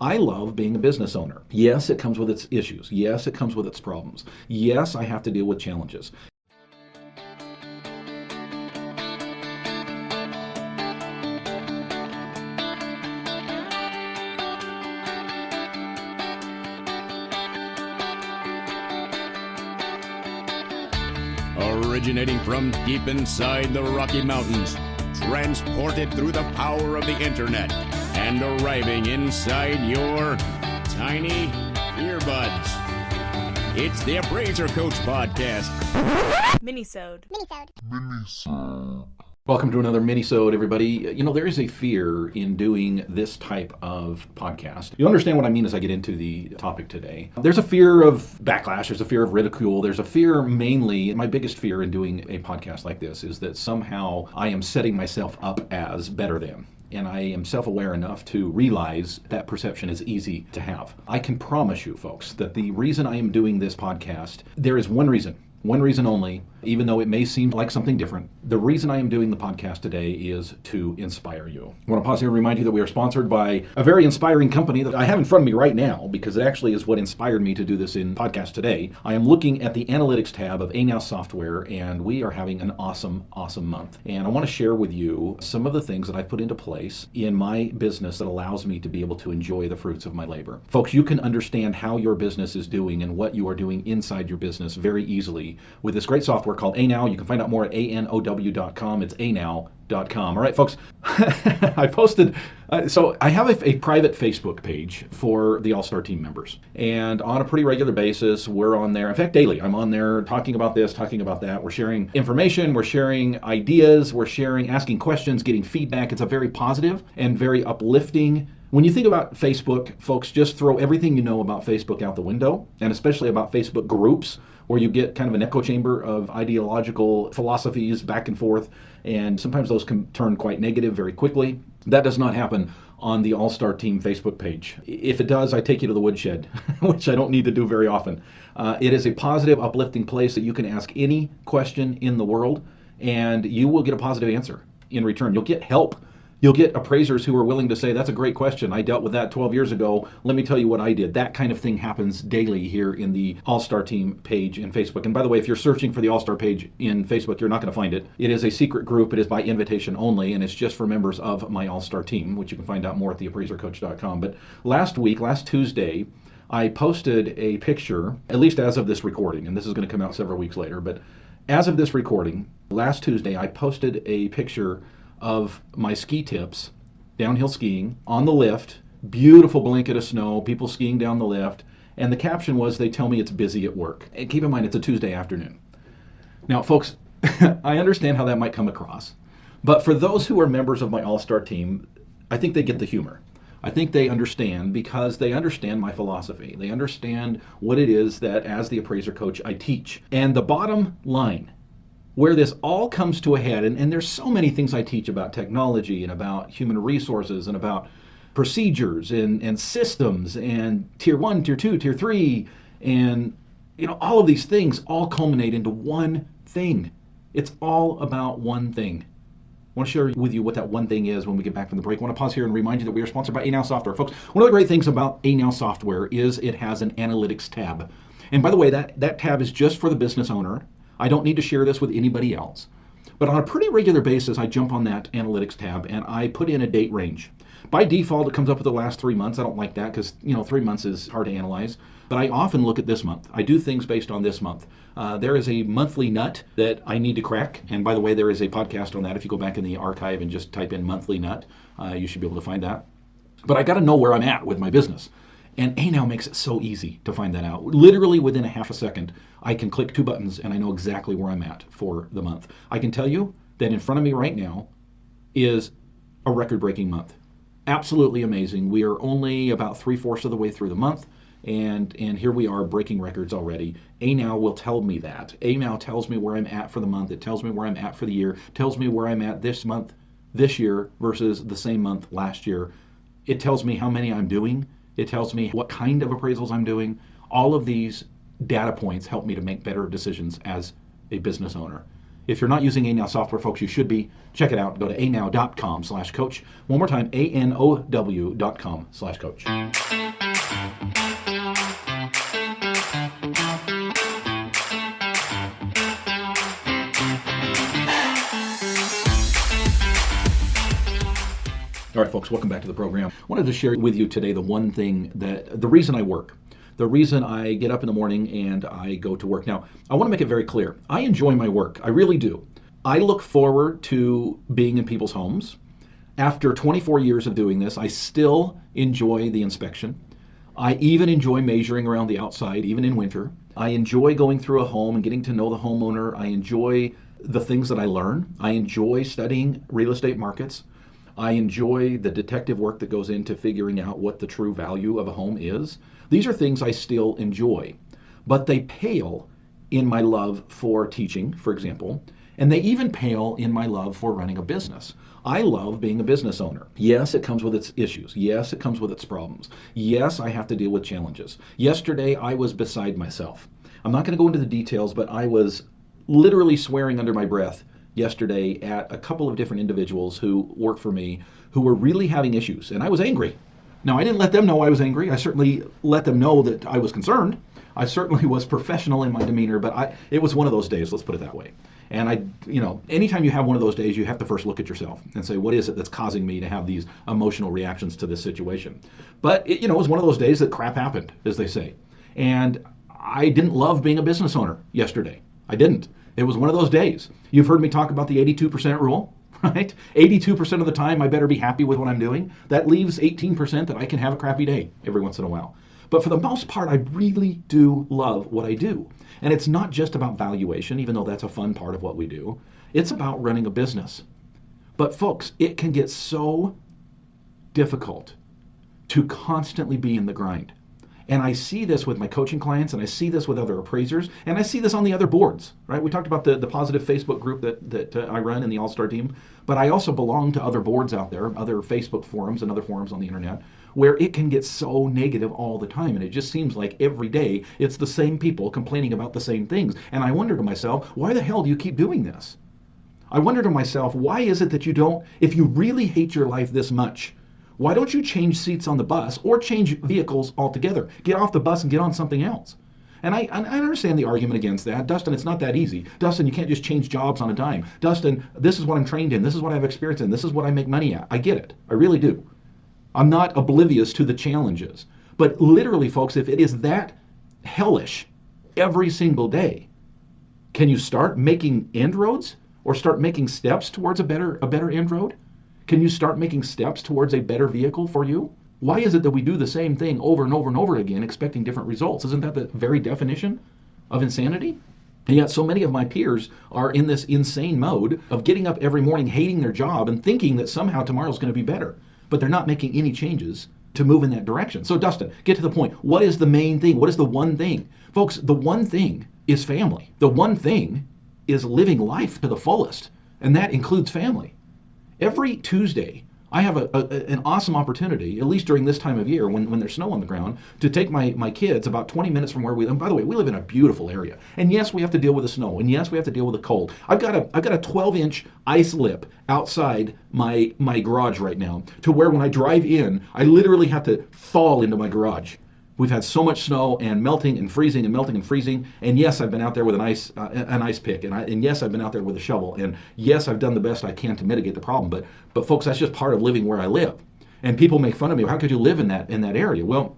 I love being a business owner. Yes, it comes with its issues. Yes, it comes with its problems. Yes, I have to deal with challenges. Originating from deep inside the Rocky Mountains, transported through the power of the internet, and arriving inside your tiny earbuds. It's the Appraiser Coach Podcast. Minisode. Welcome to another minisode, everybody. You know, there is a fear in doing this type of podcast. You'll understand what I mean as I get into the topic today. There's a fear of backlash. There's a fear of ridicule. There's a fear mainly, my biggest fear in doing a podcast like this is that somehow I am setting myself up as better than. And I am self-aware enough to realize that perception is easy to have. I can promise you, folks, that the reason I am doing this podcast, there is one reason only, even though it may seem like something different. The reason I am doing the podcast today is to inspire you. I want to pause here and remind you that we are sponsored by a very inspiring company that I have in front of me right now, because it actually is what inspired me to do this in podcast today. I am looking at the analytics tab of Now Software, and we are having an awesome month. And I want to share with you some of the things that I put into place in my business that allows me to be able to enjoy the fruits of my labor. Folks, you can understand how your business is doing and what you are doing inside your business very easily with this great software called Now. You can find out more at anow.com. It's anow.com. All right, folks, I posted, so I have a private Facebook page for the All-Star team members. And on a pretty regular basis, we're on there. In fact, daily, I'm on there talking about this, talking about that. We're sharing information, we're sharing ideas, we're sharing, asking questions, getting feedback. It's a very positive and very uplifting. When you think about Facebook, folks, just throw everything you know about Facebook out the window, and especially about Facebook groups, where you get kind of an echo chamber of ideological philosophies back and forth, and sometimes those can turn quite negative very quickly. That does not happen on the All-Star Team Facebook page. If it does, I take you to the Woodshed, which I don't need to do very often. It is a positive, uplifting place that you can ask any question in the world, and you will get a positive answer in return. You'll get help. You'll get appraisers who are willing to say, that's a great question. I dealt with that 12 years ago. Let me tell you what I did. That kind of thing happens daily here in the All-Star Team page in Facebook. And by the way, if you're searching for the All-Star page in Facebook, you're not going to find it. It is a secret group. It is by invitation only, and it's just for members of my All-Star Team, which you can find out more at theappraisercoach.com. But last Tuesday, I posted a picture, at least as of this recording, and this is going to come out several weeks later, but as of this recording, last Tuesday, I posted a picture of my ski tips, downhill skiing, on the lift, beautiful blanket of snow, people skiing down the lift, and the caption was, they tell me it's busy at work. And keep in mind, it's a Tuesday afternoon. Now, folks, I understand how that might come across, but for those who are members of my All-Star team, I think they get the humor. I think they understand because they understand my philosophy. They understand what it is that, as the appraiser coach, I teach. And the bottom line, where this all comes to a head, and there's so many things I teach about technology and about human resources and about procedures and systems and tier 1, tier 2, tier 3, and all of these things all culminate into one thing. It's all about one thing. I want to share with you what that one thing is when we get back from the break. I want to pause here and remind you that we are sponsored by Now Software. Folks, one of the great things about Now Software is it has an analytics tab. And by the way, that tab is just for the business owner. I don't need to share this with anybody else. But on a pretty regular basis, I jump on that analytics tab and I put in a date range. By default, it comes up with the last 3 months. I don't like that because 3 months is hard to analyze. But I often look at this month. I do things based on this month. There is a monthly nut that I need to crack. And by the way, there is a podcast on that. If you go back in the archive and just type in monthly nut, you should be able to find that. But I got to know where I'm at with my business. And Now makes it so easy to find that out. Literally within a half a second, I can click 2 buttons and I know exactly where I'm at for the month. I can tell you that in front of me right now is a record-breaking month. Absolutely amazing. We are only about 3/4 of the way through the month, and here we are breaking records already. Now will tell me that. Now tells me where I'm at for the month. It tells me where I'm at for the year. It tells me where I'm at this month, this year versus the same month last year. It tells me how many I'm doing. It tells me what kind of appraisals I'm doing. All of these data points help me to make better decisions as a business owner. If you're not using ANOW software, folks, you should be. Check it out. Go to anow.com/coach. One more time, anow.com/coach. All right, folks, welcome back to the program. I wanted to share with you today the reason I work. The reason I get up in the morning and I go to work. Now, I want to make it very clear. I enjoy my work. I really do. I look forward to being in people's homes. After 24 years of doing this, I still enjoy the inspection. I even enjoy measuring around the outside, even in winter. I enjoy going through a home and getting to know the homeowner. I enjoy the things that I learn. I enjoy studying real estate markets. I enjoy the detective work that goes into figuring out what the true value of a home is. These are things I still enjoy, but they pale in my love for teaching, for example, and they even pale in my love for running a business. I love being a business owner. Yes, it comes with its issues. Yes, it comes with its problems. Yes, I have to deal with challenges. Yesterday, I was beside myself. I'm not going to go into the details, but I was literally swearing under my breath yesterday at a couple of different individuals who work for me who were really having issues, and I was angry. Now, I didn't let them know I was angry. I certainly let them know that I was concerned. I certainly was professional in my demeanor, but it was one of those days, let's put it that way. And anytime you have one of those days, you have to first look at yourself and say, what is it that's causing me to have these emotional reactions to this situation? But it was one of those days that crap happened, as they say. And I didn't love being a business owner yesterday. I didn't. It was one of those days. You've heard me talk about the 82% rule, right? 82% of the time, I better be happy with what I'm doing. That leaves 18% that I can have a crappy day every once in a while. But for the most part, I really do love what I do. And it's not just about valuation, even though that's a fun part of what we do. It's about running a business. But folks, it can get so difficult to constantly be in the grind. And I see this with my coaching clients, and I see this with other appraisers, and I see this on the other boards, right? We talked about the positive Facebook group that I run in the All-Star team, but I also belong to other boards out there, other Facebook forums and other forums on the internet, where it can get so negative all the time, and it just seems like every day it's the same people complaining about the same things. And I wonder to myself, why the hell do you keep doing this? I wonder to myself, why is it that you don't, if you really hate your life this much, why don't you change seats on the bus or change vehicles altogether? Get off the bus and get on something else. And I understand the argument against that. Dustin, it's not that easy. Dustin, you can't just change jobs on a dime. Dustin, this is what I'm trained in. This is what I have experience in. This is what I make money at. I get it. I really do. I'm not oblivious to the challenges. But literally, folks, if it is that hellish every single day, can you start making inroads or start making steps towards a better end road? Can you start making steps towards a better vehicle for you? Why is it that we do the same thing over and over and over again, expecting different results? Isn't that the very definition of insanity? And yet so many of my peers are in this insane mode of getting up every morning, hating their job, and thinking that somehow tomorrow's going to be better. But they're not making any changes to move in that direction. So Dustin, get to the point. What is the main thing? What is the one thing? Folks, the one thing is family. The one thing is living life to the fullest, and that includes family. Every Tuesday, I have an awesome opportunity, at least during this time of year when there's snow on the ground, to take my kids about 20 minutes from where we live. And by the way, we live in a beautiful area. And yes, we have to deal with the snow. And yes, we have to deal with the cold. I've got a 12-inch ice lip outside my garage right now, to where when I drive in, I literally have to fall into my garage. We've had so much snow and melting and freezing and melting and freezing. And yes, I've been out there with an ice pick, and yes, I've been out there with a shovel, and yes, I've done the best I can to mitigate the problem. But folks, that's just part of living where I live. And people make fun of me. How could you live in that area? Well,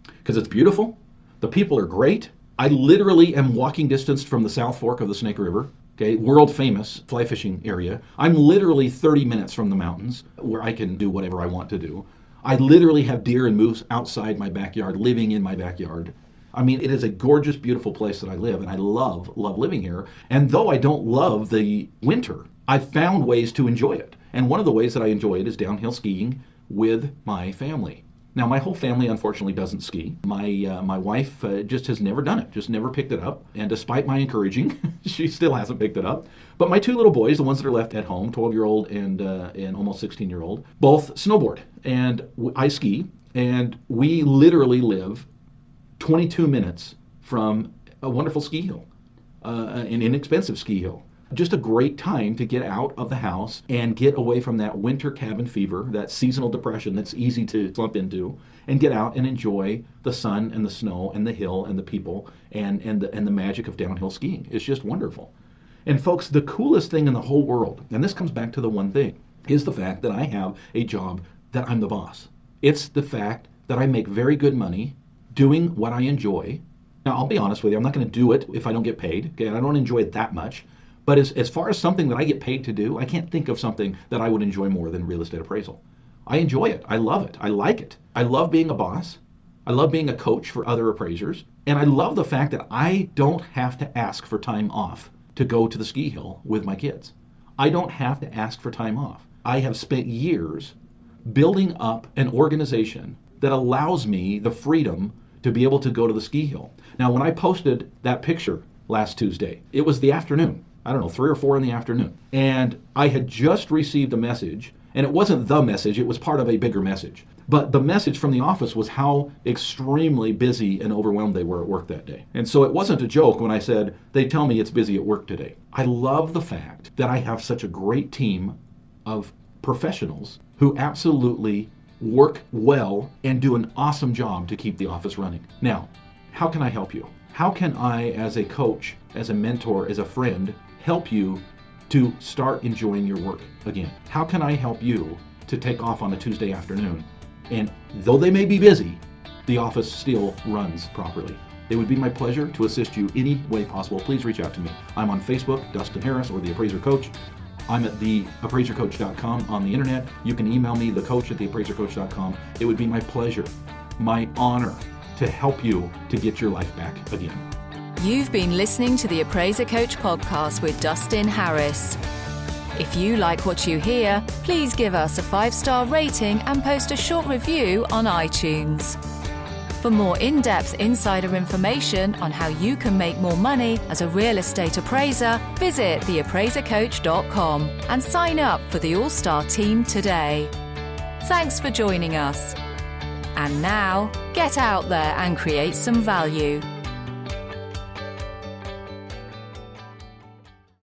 because it's beautiful. The people are great. I literally am walking distance from the South Fork of the Snake River. Okay, world famous fly fishing area. I'm literally 30 minutes from the mountains, where I can do whatever I want to do. I literally have deer and moose outside my backyard, living in my backyard. I mean, it is a gorgeous, beautiful place that I live, and I love living here. And though I don't love the winter, I've found ways to enjoy it. And one of the ways that I enjoy it is downhill skiing with my family. Now, my whole family, unfortunately, doesn't ski. My wife just has never done it, just never picked it up. And despite my encouraging, she still hasn't picked it up. But my two little boys, the ones that are left at home, 12-year-old and almost 16-year-old, both snowboard. And I ski, and we literally live 22 minutes from a wonderful ski hill, an inexpensive ski hill. just a great time to get out of the house and get away from that winter cabin fever, that seasonal depression that's easy to slump into, and get out and enjoy the sun and the snow and the hill and the people and the magic of downhill skiing. It's just wonderful. And folks, the coolest thing in the whole world, and this comes back to the one thing, is the fact that I have a job that I'm the boss. It's the fact that I make very good money doing what I enjoy. Now, I'll be honest with you, I'm not going to do it if I don't get paid. Okay, I don't enjoy it that much. But as far as something that I get paid to do, I can't think of something that I would enjoy more than real estate appraisal. I enjoy it. I love it. I like it. I love being a boss. I love being a coach for other appraisers. And I love the fact that I don't have to ask for time off to go to the ski hill with my kids. I don't have to ask for time off. I have spent years building up an organization that allows me the freedom to be able to go to the ski hill. Now, when I posted that picture last Tuesday, it was the afternoon. I don't know, 3 or 4 in the afternoon. And I had just received a message, and it wasn't the message, it was part of a bigger message. But the message from the office was how extremely busy and overwhelmed they were at work that day. And so it wasn't a joke when I said, they tell me it's busy at work today. I love the fact that I have such a great team of professionals who absolutely work well and do an awesome job to keep the office running. Now, how can I help you? How can I, as a coach, as a mentor, as a friend, help you to start enjoying your work again? How can I help you to take off on a Tuesday afternoon? And though they may be busy, the office still runs properly. It would be my pleasure to assist you any way possible. Please reach out to me. I'm on Facebook, Dustin Harris, or The Appraiser Coach. I'm at theappraisercoach.com on the internet. You can email me, thecoach@theappraisercoach.com. It would be my pleasure, my honor, to help you to get your life back again. You've been listening to the Appraiser Coach podcast with Dustin Harris. If you like what you hear, please give us a 5-star rating and post a short review on iTunes. For more in-depth insider information on how you can make more money as a real estate appraiser, visit theappraisercoach.com and sign up for the All-Star team today. Thanks for joining us. And now, get out there and create some value.